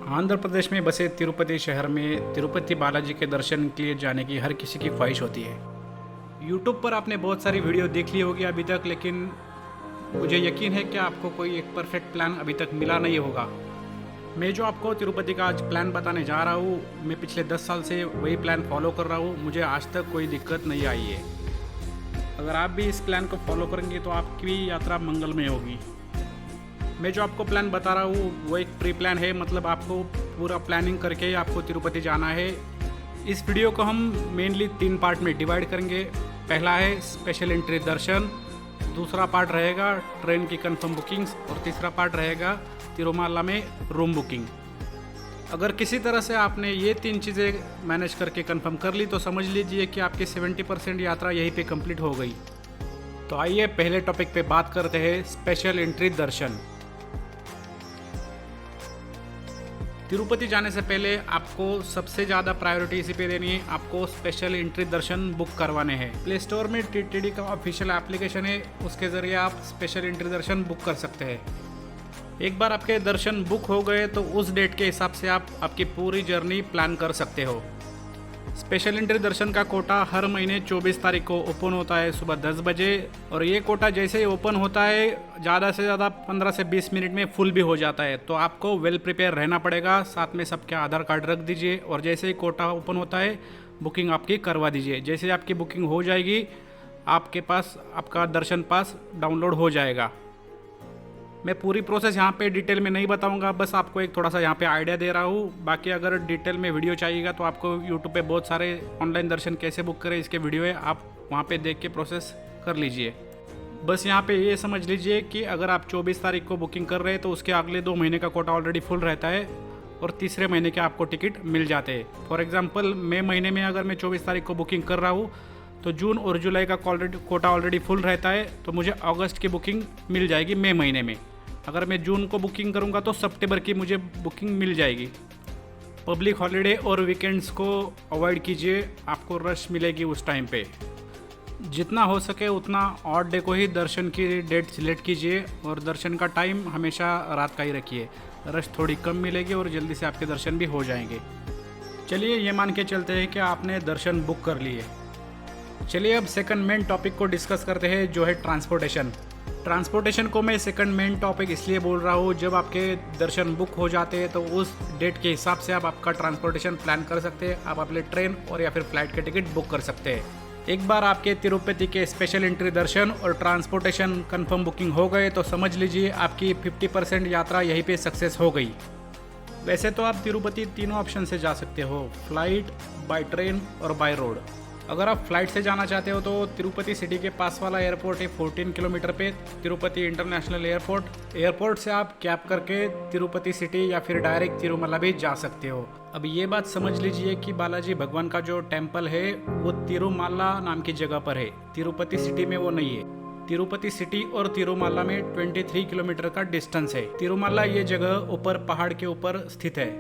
आंध्र प्रदेश में बसे तिरुपति शहर में तिरुपति बालाजी के दर्शन के लिए जाने की हर किसी की ख्वाहिश होती है। यूट्यूब पर आपने बहुत सारी वीडियो देख ली होगी अभी तक, लेकिन मुझे यकीन है कि आपको कोई एक परफेक्ट प्लान अभी तक मिला नहीं होगा। मैं जो आपको तिरुपति का आज प्लान बताने जा रहा हूँ, मैं पिछले 10 साल से वही प्लान फॉलो कर रहा हूँ। मुझे आज तक कोई दिक्कत नहीं आई है। अगर आप भी इस प्लान को फॉलो करेंगे तो आपकी यात्रा मंगलमय होगी। मैं जो आपको प्लान बता रहा हूँ वो एक प्री प्लान है, मतलब आपको पूरा प्लानिंग करके आपको तिरुपति जाना है। इस वीडियो को हम मेनली 3 पार्ट में डिवाइड करेंगे। पहला है स्पेशल एंट्री दर्शन, दूसरा पार्ट रहेगा ट्रेन की कंफर्म बुकिंग्स और तीसरा पार्ट रहेगा तिरुमाला में रूम बुकिंग। अगर किसी तरह से आपने ये 3 चीज़ें मैनेज करके कंफर्म कर ली तो समझ लीजिए कि आपकी 70% यात्रा यहीं पे कंप्लीट हो गई। तो आइए पहले टॉपिक पे बात करते हैं, स्पेशल एंट्री दर्शन। तिरुपति जाने से पहले आपको सबसे ज़्यादा प्रायोरिटी इसी पे देनी है, आपको स्पेशल एंट्री दर्शन बुक करवाने हैं। प्ले स्टोर में टीटीडी का ऑफिशियल एप्लीकेशन है, उसके ज़रिए आप स्पेशल एंट्री दर्शन बुक कर सकते हैं। एक बार आपके दर्शन बुक हो गए तो उस डेट के हिसाब से आप आपकी पूरी जर्नी प्लान कर सकते हो। स्पेशल एंट्री दर्शन का कोटा हर महीने 24 तारीख को ओपन होता है सुबह 10 बजे, और ये कोटा जैसे ही ओपन होता है ज़्यादा से ज़्यादा 15 से 20 मिनट में फुल भी हो जाता है। तो आपको वेल प्रिपेयर रहना पड़ेगा, साथ में सबके आधार कार्ड रख दीजिए और जैसे ही कोटा ओपन होता है बुकिंग आपकी करवा दीजिए। जैसे आपकी बुकिंग हो जाएगी आपके पास आपका दर्शन पास डाउनलोड हो जाएगा। मैं पूरी प्रोसेस यहाँ पे डिटेल में नहीं बताऊँगा, बस आपको एक थोड़ा सा यहाँ पे आइडिया दे रहा हूँ। बाकी अगर डिटेल में वीडियो चाहिएगा तो आपको यूट्यूब पे बहुत सारे ऑनलाइन दर्शन कैसे बुक करें इसके वीडियो है, आप वहाँ पे देख के प्रोसेस कर लीजिए। बस यहाँ पे ये समझ लीजिए कि अगर आप 24 तारीख को बुकिंग कर रहे हैं तो उसके अगले 2 महीने का कोटा ऑलरेडी फुल रहता है और तीसरे महीने के आपको टिकट मिल जाते हैं। फॉर एग्जाम्पल मई महीने में अगर मैं 24 तारीख को बुकिंग कर रहा हूँ तो जून और जुलाई का कोटा ऑलरेडी फुल रहता है, तो मुझे अगस्त की बुकिंग मिल जाएगी मई महीने में। अगर मैं जून को बुकिंग करूंगा तो सितंबर की मुझे बुकिंग मिल जाएगी। पब्लिक हॉलीडे और वीकेंड्स को अवॉइड कीजिए, आपको रश मिलेगी उस टाइम पे। जितना हो सके उतना ऑड डे को ही दर्शन की डेट सिलेक्ट कीजिए और दर्शन का टाइम हमेशा रात का ही रखिए, रश थोड़ी कम मिलेगी और जल्दी से आपके दर्शन भी हो जाएंगे। चलिए ये मान के चलते हैं कि आपने दर्शन बुक कर लिए। चलिए अब सेकंड मेन टॉपिक को डिस्कस करते हैं, जो है ट्रांसपोर्टेशन। ट्रांसपोर्टेशन को मैं सेकंड मेन टॉपिक इसलिए बोल रहा हूँ, जब आपके दर्शन बुक हो जाते हैं तो उस डेट के हिसाब से आप आपका ट्रांसपोर्टेशन प्लान कर सकते हैं। आप अपने ट्रेन और या फिर फ्लाइट के टिकट बुक कर सकते हैं। एक बार आपके तिरुपति के स्पेशल एंट्री दर्शन और ट्रांसपोर्टेशन कंफर्म बुकिंग हो गए तो समझ लीजिए आपकी 50% यात्रा यहीं पे सक्सेस हो गई। वैसे तो आप तिरुपति तीनों ऑप्शन से जा सकते हो, फ्लाइट, बाय ट्रेन और बाय रोड। अगर आप फ्लाइट से जाना चाहते हो तो तिरुपति सिटी के पास वाला एयरपोर्ट है 14 किलोमीटर पे, तिरुपति इंटरनेशनल एयरपोर्ट से आप कैब करके तिरुपति सिटी या फिर डायरेक्ट तिरुमला भी जा सकते हो। अब ये बात समझ लीजिए कि बालाजी भगवान का जो टेम्पल है वो तिरुमाला नाम की जगह पर है, तिरुपति सिटी में वो नहीं है। तिरुपति सिटी और तिरुमाला में 23 किलोमीटर का डिस्टेंस है। तिरुमाला ये जगह ऊपर पहाड़ के ऊपर स्थित है,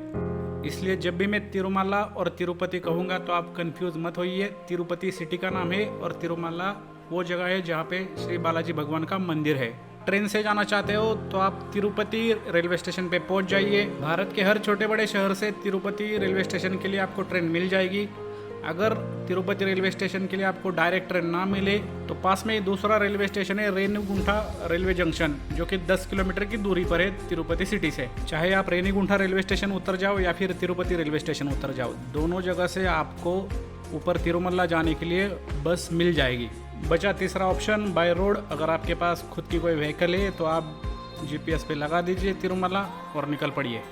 इसलिए जब भी मैं तिरुमाला और तिरुपति कहूँगा तो आप कंफ्यूज मत होइए। तिरुपति सिटी का नाम है और तिरुमाला वो जगह है जहाँ पे श्री बालाजी भगवान का मंदिर है। ट्रेन से जाना चाहते हो तो आप तिरुपति रेलवे स्टेशन पे पहुँच जाइए। भारत के हर छोटे बड़े शहर से तिरुपति रेलवे स्टेशन के लिए आपको ट्रेन मिल जाएगी। अगर तिरुपति रेलवे स्टेशन के लिए आपको डायरेक्ट ट्रेन ना मिले तो पास में ही दूसरा रेलवे स्टेशन है रेनीगुंठा रेलवे जंक्शन, जो कि 10 किलोमीटर की दूरी पर है तिरुपति सिटी से। चाहे आप रेनीगुंठा रेलवे स्टेशन उतर जाओ या फिर तिरुपति रेलवे स्टेशन उतर जाओ, दोनों जगह से आपको ऊपर तिरुमला जाने के लिए बस मिल जाएगी। बचा तीसरा ऑप्शन बाय रोड। अगर आपके पास खुद की कोई व्हीकल है तो आप GPS पे लगा दीजिए तिरुमला और निकल पड़िए।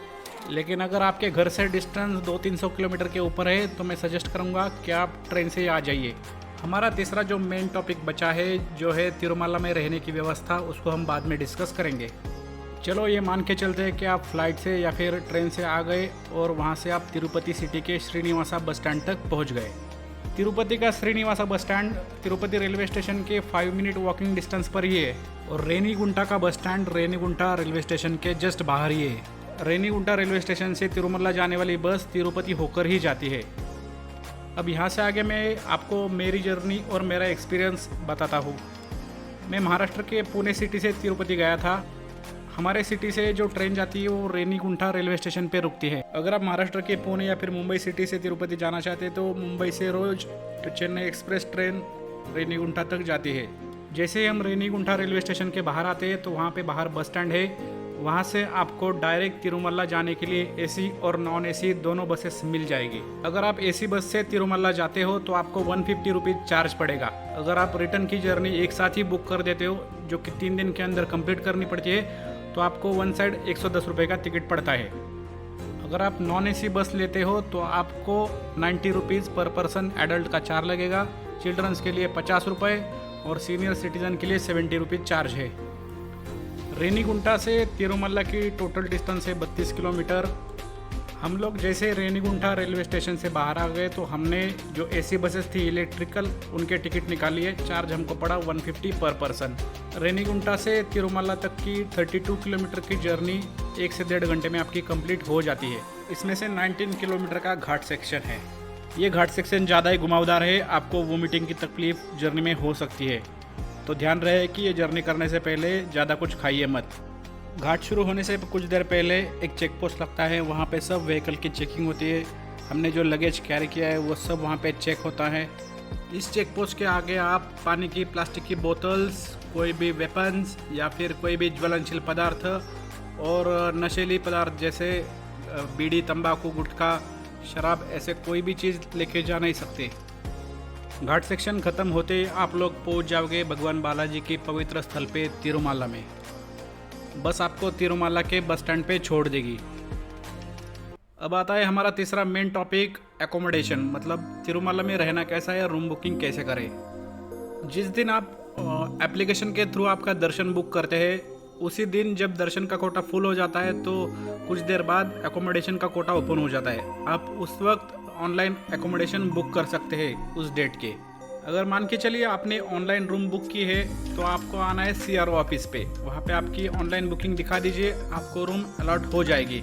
लेकिन अगर आपके घर से डिस्टेंस 200-300 किलोमीटर के ऊपर है तो मैं सजेस्ट करूंगा कि आप ट्रेन से आ जाइए। हमारा तीसरा जो मेन टॉपिक बचा है, जो है तिरुमला में रहने की व्यवस्था, उसको हम बाद में डिस्कस करेंगे। चलो ये मान के चलते हैं कि आप फ्लाइट से या फिर ट्रेन से आ गए और वहाँ से आप तिरुपति सिटी के श्रीनिवासा बस स्टैंड तक पहुँच गए। तिरुपति का Srinivasa bus stand Tirupati railway station के 5 मिनट वॉकिंग डिस्टेंस पर ही है और रेनीगुंठा का बस स्टैंड रेनीगुंठा रेलवे स्टेशन के जस्ट बाहर ही है। रेनीगुंठा रेलवे स्टेशन से तिरुमला जाने वाली बस तिरुपति होकर ही जाती है। अब यहाँ से आगे मैं आपको मेरी जर्नी और मेरा एक्सपीरियंस बताता हूँ। मैं महाराष्ट्र के पुणे सिटी से तिरुपति गया था। हमारे सिटी से जो ट्रेन जाती है वो रेनीगुंठा रेलवे स्टेशन पे रुकती है। अगर आप महाराष्ट्र के पुणे या फिर मुंबई सिटी से तिरुपति जाना चाहते हैं तो मुंबई से रोज चेन्नई एक्सप्रेस ट्रेन रेनीगुंठा तक जाती है। जैसे ही हम रेनीगुंठा रेलवे स्टेशन के बाहर आते हैं तो वहाँ पे बाहर बस स्टैंड है। वहाँ से आपको डायरेक्ट तिरुमला जाने के लिए एसी और नॉन एसी दोनों बसेस मिल जाएगी। अगर आप एसी बस से तिरुमला जाते हो तो आपको 150 रुपीज़ चार्ज पड़ेगा। अगर आप रिटर्न की जर्नी एक साथ ही बुक कर देते हो जो कि 3 दिन के अंदर कंप्लीट करनी पड़ती है तो आपको वन साइड 110 रुपये का टिकट पड़ता है। अगर आप नॉन एसी बस लेते हो तो आपको 90 रुपीज़ पर पर्सन एडल्ट का चार्ज लगेगा। चिल्ड्रंस के लिए 50 रुपये और सीनियर सिटीजन के लिए 70 रुपीज़ चार्ज है। रेनीगुंठा से तिरुमला की टोटल डिस्टेंस है 32 किलोमीटर। हम लोग जैसे रेनीगुंठा रेलवे स्टेशन से बाहर आ गए तो हमने जो एसी बसेस थी इलेक्ट्रिकल उनके टिकट निकाली है। चार्ज हमको पड़ा 150 पर पर्सन। रेनीगुंठा से तिरुमला तक की 32 किलोमीटर की जर्नी 1 से 1.5 घंटे में आपकी कंप्लीट हो जाती है। इसमें से 19 किलोमीटर का घाट सेक्शन है। ये घाट सेक्शन ज़्यादा ही घुमावदार है, आपको वोमिटिंग की तकलीफ जर्नी में हो सकती है, तो ध्यान रहे कि ये जर्नी करने से पहले ज़्यादा कुछ खाइए मत। घाट शुरू होने से कुछ देर पहले एक चेक पोस्ट लगता है, वहाँ पे सब व्हीकल की चेकिंग होती है। हमने जो लगेज कैरी किया है वो सब वहाँ पे चेक होता है। इस चेक पोस्ट के आगे आप पानी की, प्लास्टिक की बोतल्स, कोई भी वेपन्स या फिर कोई भी ज्वलनशील पदार्थ और नशीली पदार्थ जैसे बीड़ी, तंबाकू, गुटखा, शराब ऐसे कोई भी चीज़ लेके जा नहीं सकते। घाट सेक्शन ख़त्म होते ही आप लोग पहुंच जाओगे भगवान बालाजी की पवित्र स्थल पे तिरुमाला में। बस आपको तिरुमाला के बस स्टैंड पे छोड़ देगी। अब आता है हमारा तीसरा मेन टॉपिक, एकोमोडेशन, मतलब तिरुमाला में रहना कैसा है, रूम बुकिंग कैसे करें। जिस दिन आप एप्लीकेशन के थ्रू आपका दर्शन बुक करते हैं उसी दिन जब दर्शन का कोटा फुल हो जाता है तो कुछ देर बाद एकोमोडेशन का कोटा ओपन हो जाता है। आप उस वक्त ऑनलाइन एकोमोडेशन बुक कर सकते हैं उस डेट के। अगर मान के चलिए आपने ऑनलाइन रूम बुक की है तो आपको आना है CRO ऑफिस पे, वहाँ पे आपकी ऑनलाइन बुकिंग दिखा दीजिए, आपको रूम अलॉट हो जाएगी।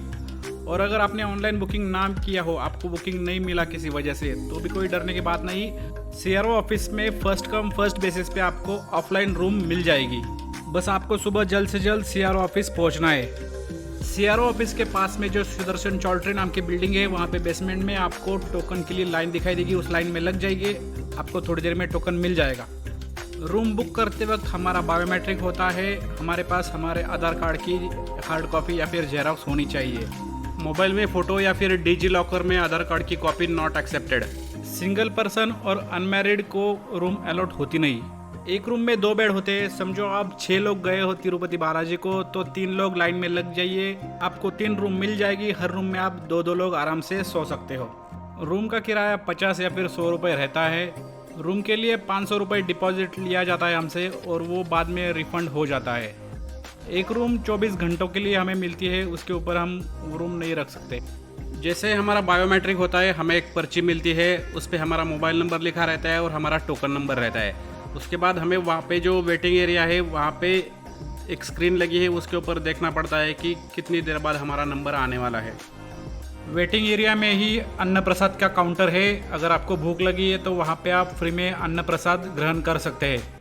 और अगर आपने ऑनलाइन बुकिंग ना किया हो, आपको बुकिंग नहीं मिला किसी वजह से, तो भी कोई डरने की बात नहीं। CRO ऑफिस में फर्स्ट कम फर्स्ट बेसिस पे आपको ऑफलाइन रूम मिल जाएगी। बस आपको सुबह जल्द से जल्द CRO ऑफिस पहुँचना है। CRO ऑफिस के पास में जो सुदर्शन चौल्ट्री नाम की बिल्डिंग है वहाँ पे बेसमेंट में आपको टोकन के लिए लाइन दिखाई देगी, उस लाइन में लग जाइए, आपको थोड़ी देर में टोकन मिल जाएगा। रूम बुक करते वक्त हमारा बायोमेट्रिक होता है, हमारे पास हमारे आधार कार्ड की हार्ड कॉपी या फिर जेरॉक्स होनी चाहिए। मोबाइल में फ़ोटो या फिर डिजी लॉकर में आधार कार्ड की copy not accepted. Single person और अनमैरिड को रूम अलॉट होती नहीं। एक रूम में 2 बेड होते हैं। समझो आप 6 लोग गए हो तिरुपति बालाजी को तो 3 लोग लाइन में लग जाइए, आपको 3 रूम मिल जाएगी। हर रूम में आप 2-2 लोग आराम से सो सकते हो। रूम का किराया 50 या फिर 100 रुपये रहता है। रूम के लिए 500 रुपये डिपॉजिट लिया जाता है हमसे और वो बाद में रिफ़ंड हो जाता है। एक रूम 24 घंटों के लिए हमें मिलती है, उसके ऊपर हम रूम नहीं रख सकते। जैसे हमारा बायोमेट्रिक होता है, हमें एक पर्ची मिलती है, उस पर हमारा मोबाइल नंबर लिखा रहता है और हमारा टोकन नंबर रहता है। उसके बाद हमें वहाँ पे जो वेटिंग एरिया है वहाँ पे एक स्क्रीन लगी है, उसके ऊपर देखना पड़ता है कि कितनी देर बाद हमारा नंबर आने वाला है। वेटिंग एरिया में ही अन्न प्रसाद का काउंटर है। अगर आपको भूख लगी है तो वहाँ पे आप फ्री में अन्न प्रसाद ग्रहण कर सकते हैं।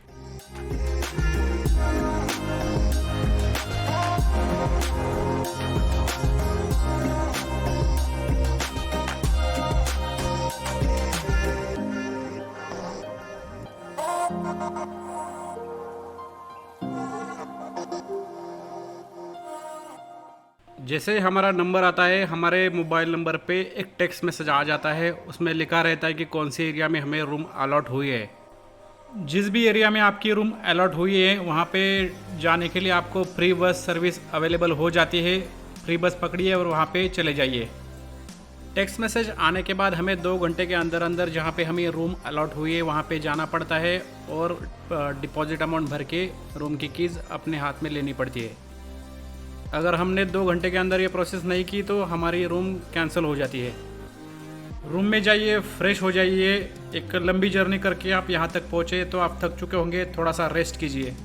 जैसे हमारा नंबर आता है, हमारे मोबाइल नंबर पे एक टेक्स्ट मैसेज आ जाता है, उसमें लिखा रहता है कि कौन से एरिया में हमें रूम अलॉट हुई है। जिस भी एरिया में आपकी रूम अलॉट हुई है वहाँ पे जाने के लिए आपको फ्री बस सर्विस अवेलेबल हो जाती है। फ्री बस पकड़िए और वहाँ पे चले जाइए। टेक्स्ट मैसेज आने के बाद हमें 2 घंटे के अंदर अंदर जहाँ पे हमें रूम अलॉट हुई है वहाँ पे जाना पड़ता है और डिपॉजिट अमाउंट भर के रूम की कीज़ अपने हाथ में लेनी पड़ती है। अगर हमने 2 घंटे के अंदर ये प्रोसेस नहीं की तो हमारी रूम कैंसिल हो जाती है। रूम में जाइए, फ्रेश हो जाइए। एक लंबी जर्नी करके आप यहाँ तक पहुँचे तो आप थक चुके होंगे, थोड़ा सा रेस्ट कीजिए।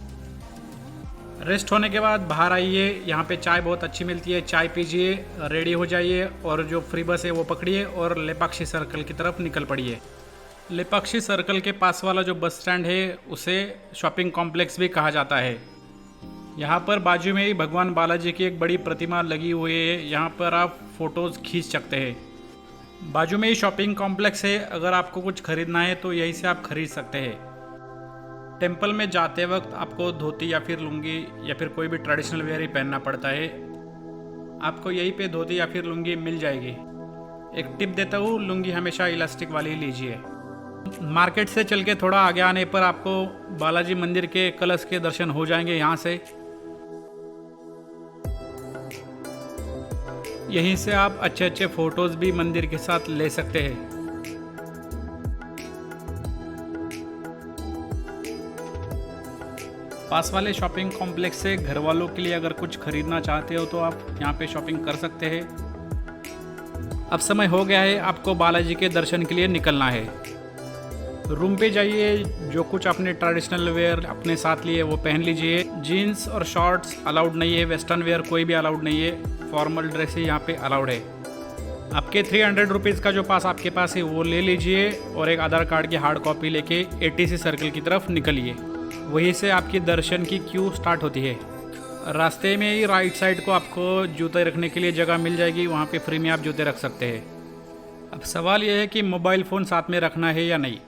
रेस्ट होने के बाद बाहर आइए, यहाँ पे चाय बहुत अच्छी मिलती है, चाय पीजिए, रेडी हो जाइए और जो फ्री बस है वो पकड़िए और लेपाक्षी सर्कल की तरफ निकल पड़िए। लेपाक्षी सर्कल के पास वाला जो बस स्टैंड है उसे शॉपिंग कॉम्प्लेक्स भी कहा जाता है। यहाँ पर बाजू में ही भगवान बालाजी की एक बड़ी प्रतिमा लगी हुई है, यहाँ पर आप फोटोज़ खींच सकते हैं। बाजू में ही शॉपिंग कॉम्प्लेक्स है, अगर आपको कुछ खरीदना है तो यहीं से आप खरीद सकते हैं। टेंपल में जाते वक्त आपको धोती या फिर लुंगी या फिर कोई भी ट्रेडिशनल वेयर ही पहनना पड़ता है। आपको यहीं पे धोती या फिर लुंगी मिल जाएगी। एक टिप देता हूँ, लुंगी हमेशा इलास्टिक वाली लीजिए। मार्केट से चल के थोड़ा आगे आने पर आपको बालाजी मंदिर के कलश के दर्शन हो जाएंगे। यहाँ से यहीं से आप अच्छे अच्छे फोटोज भी मंदिर के साथ ले सकते हैं। पास वाले शॉपिंग कॉम्प्लेक्स से घर वालों के लिए अगर कुछ खरीदना चाहते हो तो आप यहाँ पे शॉपिंग कर सकते हैं। अब समय हो गया है, आपको बालाजी के दर्शन के लिए निकलना है। रूम पे जाइए, जो कुछ आपने ट्रेडिशनल वेयर अपने साथ लिए वो पहन लीजिए। जीन्स और शॉर्ट्स अलाउड नहीं है, वेस्टर्न वेयर कोई भी अलाउड नहीं है, फॉर्मल ड्रेस ही यहाँ पे अलाउड है। आपके 300 रुपीज़ का जो पास आपके पास है वो ले लीजिए और एक आधार कार्ड की हार्ड कॉपी लेके ATC सर्कल की तरफ निकलिए। वहीं से आपकी दर्शन की क्यू स्टार्ट होती है। रास्ते में ही राइट साइड को आपको जूते रखने के लिए जगह मिल जाएगी, वहाँ पे फ्री में आप जूते रख सकते हैं। अब सवाल यह है कि मोबाइल फ़ोन साथ में रखना है या नहीं।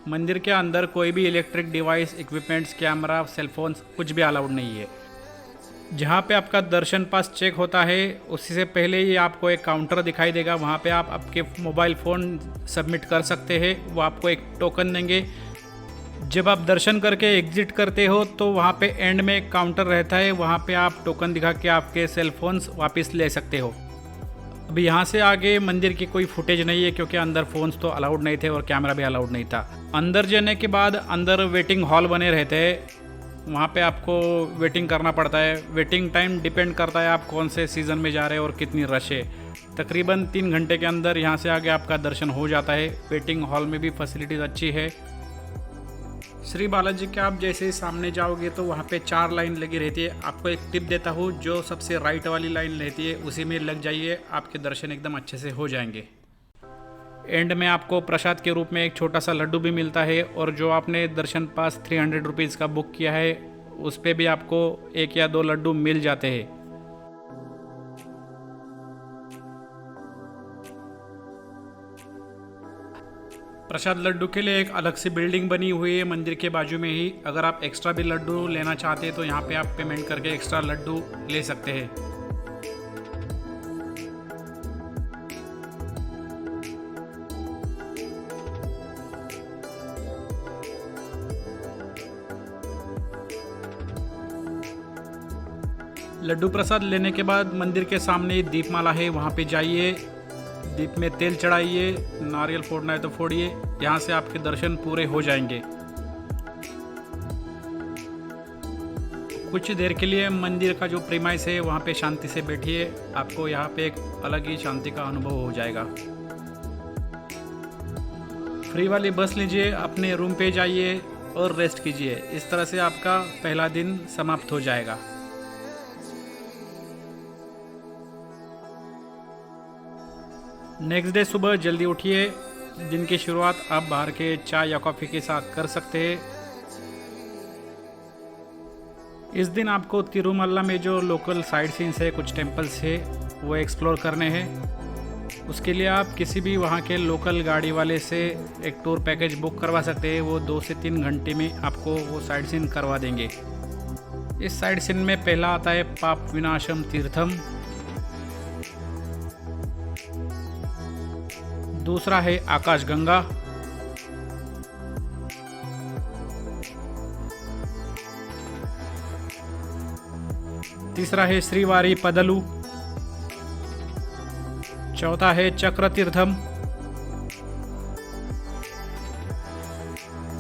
मंदिर के अंदर कोई भी electric device, equipments, camera, cellphones कुछ भी अलाउड नहीं है। जहाँ पे आपका दर्शन पास चेक होता है उसी से पहले ही आपको एक काउंटर दिखाई देगा, वहाँ पे आप आपके मोबाइल फ़ोन सबमिट कर सकते हैं। वो आपको एक टोकन देंगे। जब आप दर्शन करके एग्जिट करते हो तो वहाँ पे एंड में एक काउंटर रहता है, वहाँ पे आप टोकन दिखा के आपके सेलफोन्स वापस ले सकते हो। अभी यहाँ से आगे मंदिर की कोई फुटेज नहीं है क्योंकि अंदर फ़ोन्स तो अलाउड नहीं थे और कैमरा भी अलाउड नहीं था। अंदर जाने के बाद अंदर वेटिंग हॉल बने रहते हैं, वहाँ पे आपको वेटिंग करना पड़ता है। वेटिंग टाइम डिपेंड करता है आप कौन से सीज़न में जा रहे हैं और कितनी रश है। तकरीबन 3 घंटे के अंदर यहाँ से आगे आपका दर्शन हो जाता है। वेटिंग हॉल में भी फैसिलिटीज़ अच्छी है। श्री बालाजी के आप जैसे ही सामने जाओगे तो वहाँ पे 4 लाइन लगी रहती है। आपको एक टिप देता हूँ, जो सबसे राइट वाली लाइन रहती है उसी में लग जाइए, आपके दर्शन एकदम अच्छे से हो जाएंगे। एंड में आपको प्रसाद के रूप में एक छोटा सा लड्डू भी मिलता है और जो आपने दर्शन पास 300 रुपीज़ का बुक किया है उस पे भी आपको 1 या 2 लड्डू मिल जाते हैं। प्रसाद लड्डू के लिए एक अलग सी बिल्डिंग बनी हुई है मंदिर के बाजू में ही। अगर आप एक्स्ट्रा भी लड्डू लेना चाहते हैं तो यहाँ पे आप पेमेंट करके एक्स्ट्रा लड्डू ले सकते हैं। लड्डू प्रसाद लेने के बाद मंदिर के सामने दीपमाला है, वहाँ पे जाइए, दीप में तेल चढ़ाइए, नारियल फोड़ना है तो फोड़िए। यहाँ से आपके दर्शन पूरे हो जाएंगे। कुछ देर के लिए मंदिर का जो प्रीमाइस है वहाँ पे शांति से बैठिए, आपको यहाँ पे एक अलग ही शांति का अनुभव हो जाएगा। फ्री वाली बस लीजिए, अपने रूम पे जाइए और रेस्ट कीजिए। इस तरह से आपका पहला दिन समाप्त हो जाएगा। नेक्स्ट डे सुबह जल्दी उठिए। दिन की शुरुआत आप बाहर के चाय या कॉफ़ी के साथ कर सकते हैं। इस दिन आपको तिरुमल्ला में जो लोकल साइट सीन्स है, कुछ टेम्पल्स है, वो एक्सप्लोर करने हैं। उसके लिए आप किसी भी वहाँ के लोकल गाड़ी वाले से एक टूर पैकेज बुक करवा सकते हैं। वो 2 से 3 घंटे में आपको वो साइट सीन करवा देंगे। इस साइट सीन में पहला आता है पाप विनाशम तीर्थम, दूसरा है आकाश गंगा, तीसरा है श्रीवारी पदलू, चौथा है चक्र तीर्थम,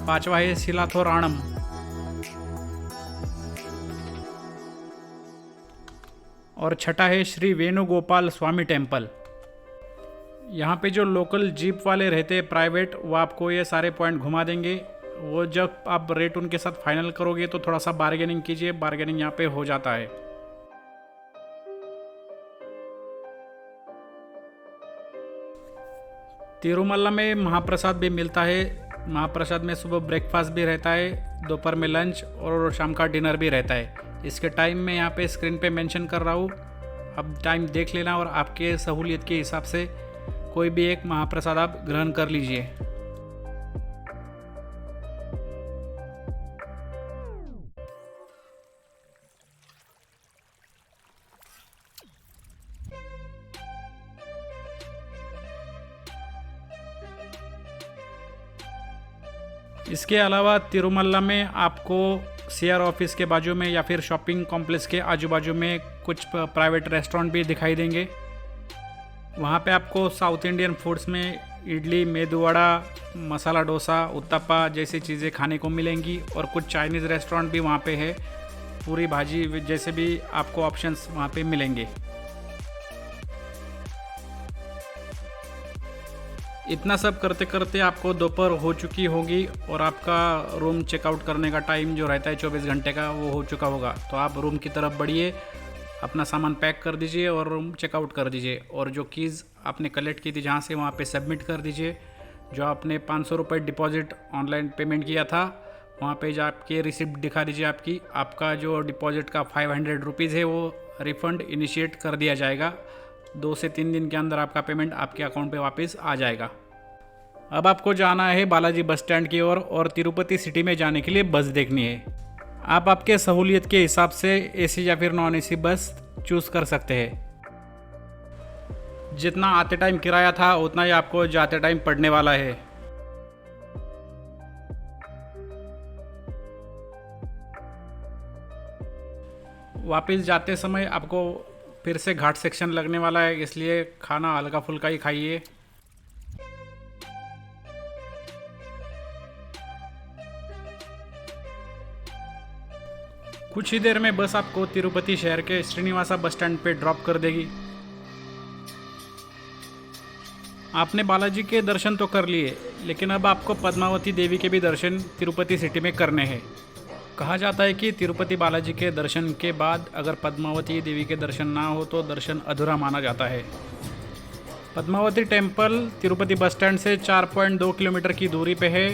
पांचवा है शिलाथोराणम और छठा है श्री वेणुगोपाल स्वामी टेम्पल। यहाँ पे जो लोकल जीप वाले रहते हैं प्राइवेट, वो आपको ये सारे पॉइंट घुमा देंगे। वो जब आप रेट उनके साथ फाइनल करोगे तो थोड़ा सा बार्गेनिंग कीजिए, बार्गेनिंग यहाँ पे हो जाता है। तिरुमल्ला में महाप्रसाद भी मिलता है। महाप्रसाद में सुबह ब्रेकफास्ट भी रहता है, दोपहर में लंच और शाम का डिनर भी रहता है। इसके टाइम मैं यहाँ पे स्क्रीन पे मेंशन कर रहा हूँ, अब टाइम देख लेना और आपके सहूलियत के हिसाब से कोई भी एक महाप्रसाद आप ग्रहण कर लीजिए। इसके अलावा तिरुमल्ला में आपको सीआर ऑफिस के बाजू में या फिर शॉपिंग कॉम्प्लेक्स के आजू बाजू में कुछ प्राइवेट रेस्टोरेंट भी दिखाई देंगे। वहाँ पे आपको साउथ इंडियन फूड्स में इडली, मेदू वड़ा, मसाला डोसा, उत्तपा जैसी चीज़ें खाने को मिलेंगी और कुछ चाइनीज़ रेस्टोरेंट भी वहाँ पे है, पूरी भाजी जैसे भी आपको ऑप्शंस वहाँ पे मिलेंगे। इतना सब करते करते आपको दोपहर हो चुकी होगी और आपका रूम चेकआउट करने का टाइम जो रहता है 24 घंटे का वो हो चुका होगा। तो आप रूम की तरफ बढ़िए, अपना सामान पैक कर दीजिए और रूम चेकआउट कर दीजिए और जो कीज़ आपने कलेक्ट की थी जहाँ से वहाँ पे सबमिट कर दीजिए। जो आपने 500 रुपये डिपॉजिट ऑनलाइन पेमेंट किया था वहाँ पे जाके रिसिप्ट दिखा दीजिए आपका जो डिपॉजिट का 500 रुपीज़ है वो रिफ़ंड इनिशिएट कर दिया जाएगा। 2 से 3 दिन के अंदर आपका पेमेंट आपके अकाउंट पे वापस आ जाएगा। अब आपको जाना है बालाजी बस स्टैंड की ओर और तिरुपति सिटी में जाने के लिए बस देखनी है। आप आपके सहूलियत के हिसाब से एसी या फिर नॉन एसी बस चूज़ कर सकते हैं। जितना आते टाइम किराया था उतना ही आपको जाते टाइम पड़ने वाला है। वापस जाते समय आपको फिर से घाट सेक्शन लगने वाला है, इसलिए खाना हल्का फुल्का ही खाइए। कुछ ही देर में बस आपको तिरुपति शहर के श्रीनिवासा बस स्टैंड पे ड्रॉप कर देगी। आपने बालाजी के दर्शन तो कर लिए, लेकिन अब आपको पद्मावती देवी के भी दर्शन तिरुपति सिटी में करने हैं। कहा जाता है कि तिरुपति बालाजी के दर्शन के बाद अगर पद्मावती देवी के दर्शन ना हो तो दर्शन अधूरा माना जाता है। Padmavati temple Tirupati bus stand से 4.2 किलोमीटर की दूरी पे है।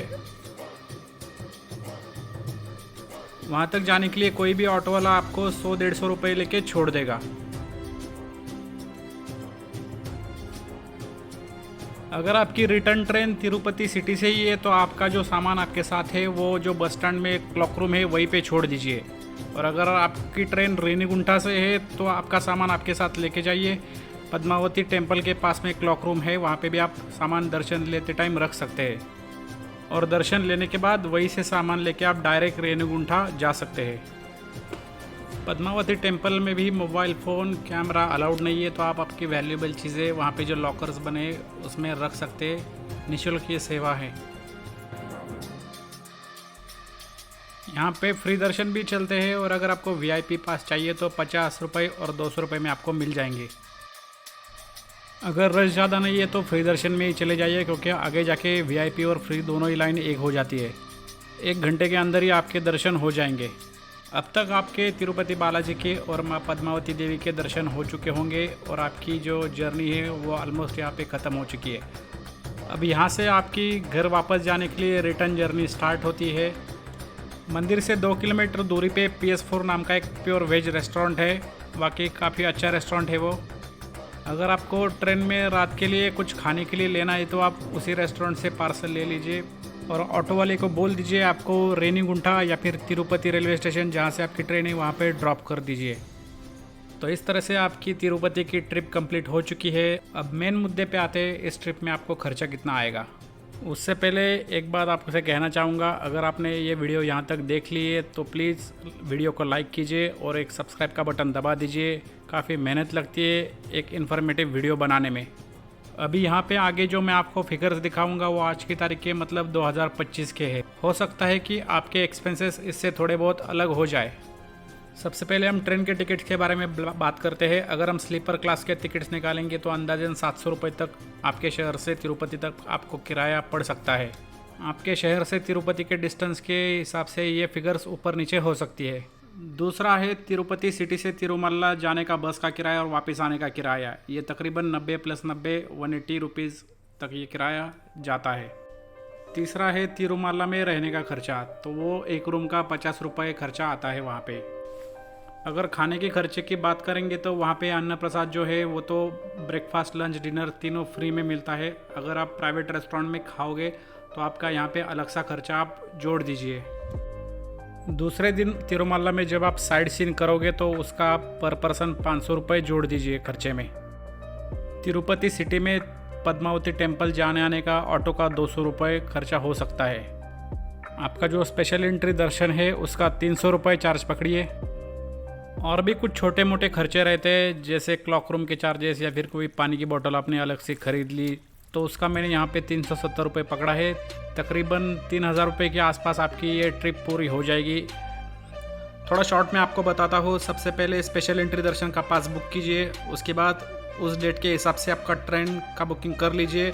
वहाँ तक जाने के लिए कोई भी ऑटो वाला आपको 100-150 रुपये लेके छोड़ देगा। अगर आपकी रिटर्न ट्रेन तिरुपति सिटी से ही है तो आपका जो सामान आपके साथ है वो जो बस स्टैंड में क्लॉक रूम है वहीं पे छोड़ दीजिए। और अगर आपकी ट्रेन रेनीगुंठा से है तो आपका सामान आपके साथ लेके जाइए। पद्मावती टेम्पल के पास में क्लॉक रूम है, वहाँ पे भी आप सामान दर्शन लेते टाइम रख सकते हैं और दर्शन लेने के बाद वहीं से सामान लेके आप डायरेक्ट रेनीगुंठा जा सकते हैं। पद्मावती टेम्पल में भी मोबाइल फ़ोन कैमरा अलाउड नहीं है, तो आप आपकी वैल्यूएबल चीज़ें वहाँ पे जो लॉकर्स बने उसमें रख सकते हैं। निःशुल्क ये सेवा है। यहाँ पे फ्री दर्शन भी चलते हैं और अगर आपको वीआईपी पास चाहिए तो 50 रुपये और 200 रुपये में आपको मिल जाएंगे। अगर रश ज़्यादा नहीं है तो फ्री दर्शन में ही चले जाइए, क्योंकि आगे जाके वीआईपी और फ्री दोनों ही लाइन एक हो जाती है। 1 घंटे के अंदर ही आपके दर्शन हो जाएंगे। अब तक आपके तिरुपति बालाजी के और माँ पद्मावती देवी के दर्शन हो चुके होंगे और आपकी जो जर्नी है वो ऑलमोस्ट यहाँ पे ख़त्म हो चुकी है। अब यहाँ से आपकी घर वापस जाने के लिए रिटर्न जर्नी स्टार्ट होती है। मंदिर से 2 किलोमीटर दूरी पे PS4 नाम का एक प्योर वेज रेस्टोरेंट है। वाकई काफ़ी अच्छा रेस्टोरेंट है वो। अगर आपको ट्रेन में रात के लिए कुछ खाने के लिए लेना है तो आप उसी रेस्टोरेंट से पार्सल ले लीजिए और ऑटो वाले को बोल दीजिए आपको रेनीगुंठा या फिर तिरुपति रेलवे स्टेशन जहाँ से आपकी ट्रेन है वहाँ पे ड्रॉप कर दीजिए। तो इस तरह से आपकी तिरुपति की ट्रिप कंप्लीट हो चुकी है। अब मेन मुद्दे पे आते हैं, इस ट्रिप में आपको खर्चा कितना आएगा। उससे पहले एक बात आपसे कहना चाहूँगा, अगर आपने ये वीडियो यहाँ तक देख ली है तो प्लीज़ वीडियो को लाइक कीजिए और एक सब्सक्राइब का बटन दबा दीजिए। काफ़ी मेहनत लगती है एक इन्फॉर्मेटिव वीडियो बनाने में। अभी यहाँ पे आगे जो मैं आपको फिगर्स दिखाऊंगा वो आज की तारीख के मतलब 2025 के हैं। हो सकता है कि आपके एक्सपेंसेस इससे थोड़े बहुत अलग हो जाए। सबसे पहले हम ट्रेन के टिकट्स के बारे में बात करते हैं। अगर हम स्लीपर क्लास के टिकट्स निकालेंगे तो अंदाजन 700 रुपये तक आपके शहर से तिरुपति तक आपको किराया पड़ सकता है। आपके शहर से तिरुपति के डिस्टेंस के हिसाब से ये फिगर्स ऊपर नीचे हो सकती है। दूसरा है तिरुपति सिटी से तिरुमल्ला जाने का बस का किराया और वापस आने का किराया। ये तकरीबन 90 + 90 180 रुपीज़ तक ये किराया जाता है। तीसरा है तिरुमल्ला में रहने का खर्चा, तो वो एक रूम का 50 रुपये खर्चा आता है वहाँ पे। अगर खाने के खर्चे की बात करेंगे तो वहाँ पे अन्न प्रसाद जो है वो तो ब्रेकफास्ट लंच डिनर तीनों फ्री में मिलता है। अगर आप प्राइवेट रेस्टोरेंट में खाओगे तो आपका यहाँ पे अलग सा खर्चा आप जोड़ दीजिए। दूसरे दिन तिरुमल्ला में जब आप साइड सीन करोगे तो उसका आप पर पर्सन 500 रुपये जोड़ दीजिए खर्चे में। तिरुपति सिटी में पद्मावती टेम्पल जाने आने का ऑटो का 200 रुपये खर्चा हो सकता है। आपका जो स्पेशल एंट्री दर्शन है उसका 300 रुपये चार्ज पकड़िए। और भी कुछ छोटे मोटे खर्चे रहते हैं, जैसे क्लॉक रूम के चार्जेस या फिर कोई पानी की बोतल आपने अलग से ख़रीद ली तो उसका मैंने यहाँ पे 370 रुपये पकड़ा है। तकरीबन 3000 रुपये के आसपास आपकी ये ट्रिप पूरी हो जाएगी। थोड़ा शॉर्ट में आपको बताता हूँ। सबसे पहले स्पेशल एंट्री दर्शन का पास बुक कीजिए, उसके बाद उस डेट के हिसाब से आपका ट्रेन का बुकिंग कर लीजिए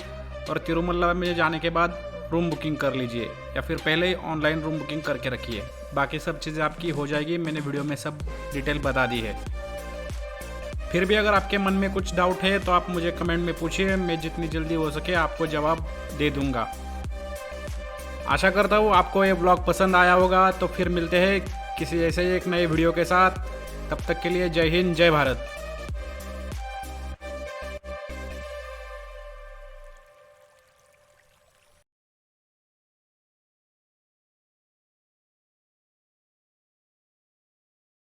और तिरुमल्ला में जाने के बाद रूम बुकिंग कर लीजिए या फिर पहले ही ऑनलाइन रूम बुकिंग करके रखिए। बाकी सब चीज़ें आपकी हो जाएगी, मैंने वीडियो में सब डिटेल बता दी है। फिर भी अगर आपके मन में कुछ डाउट है तो आप मुझे कमेंट में पूछिए, मैं जितनी जल्दी हो सके आपको जवाब दे दूंगा। आशा करता हूँ आपको ये व्लॉग पसंद आया होगा। तो फिर मिलते हैं किसी ऐसे एक नए वीडियो के साथ। तब तक के लिए जय हिंद जय भारत।